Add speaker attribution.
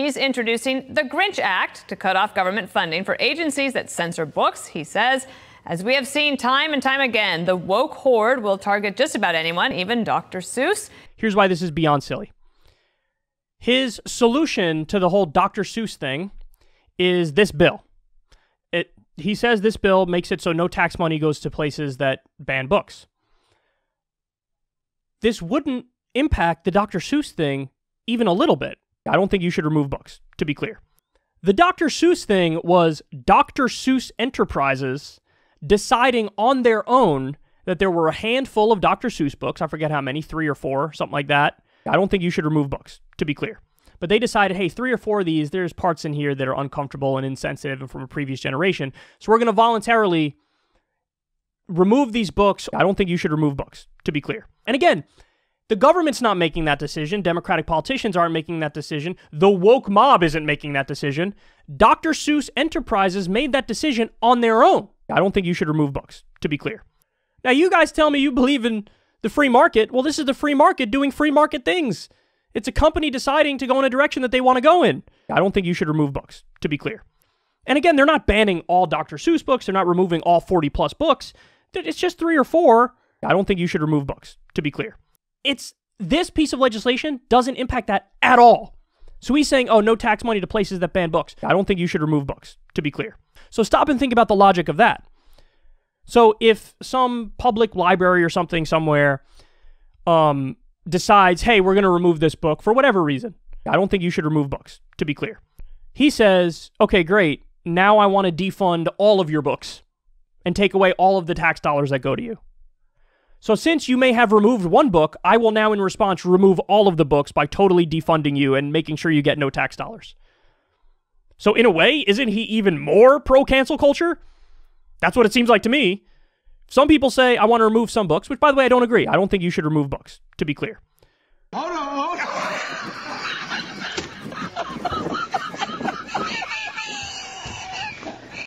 Speaker 1: He's introducing the Grinch Act to cut off government funding for agencies that censor books. He says, as we have seen time and time again, the woke horde will target just about anyone, even Dr. Seuss.
Speaker 2: Here's why this is beyond silly. His solution to the whole Dr. Seuss thing is this bill. He says this bill makes it so no tax money goes to places that ban books. This wouldn't impact the Dr. Seuss thing even a little bit. I don't think you should remove books, to be clear. The Dr. Seuss thing was Dr. Seuss Enterprises deciding on their own that there were a handful of Dr. Seuss books. I forget how many, 3 or 4, something like that. I don't think you should remove books, to be clear. But they decided, hey, 3 or 4 of these, there's parts in here that are uncomfortable and insensitive and from a previous generation. So we're going to voluntarily remove these books. I don't think you should remove books, to be clear. And again, the government's not making that decision. Democratic politicians aren't making that decision. The woke mob isn't making that decision. Dr. Seuss Enterprises made that decision on their own. I don't think you should remove books, to be clear. Now, you guys tell me you believe in the free market. Well, this is the free market doing free market things. It's a company deciding to go in a direction that they want to go in. I don't think you should remove books, to be clear. And again, they're not banning all Dr. Seuss books. They're not removing all 40-plus books. It's just 3 or 4. I don't think you should remove books, to be clear. This piece of legislation doesn't impact that at all. So he's saying, oh, no tax money to places that ban books. I don't think you should remove books, to be clear. So stop and think about the logic of that. So if some public library or something somewhere decides, hey, we're going to remove this book for whatever reason, I don't think you should remove books, to be clear. He says, okay, great. Now I want to defund all of your books and take away all of the tax dollars that go to you. So since you may have removed one book, I will now in response remove all of the books by totally defunding you and making sure you get no tax dollars. So in a way, isn't he even more pro-cancel culture? That's what it seems like to me. Some people say, I want to remove some books, which by the way, I don't agree. I don't think you should remove books, to be clear.
Speaker 3: Hold on.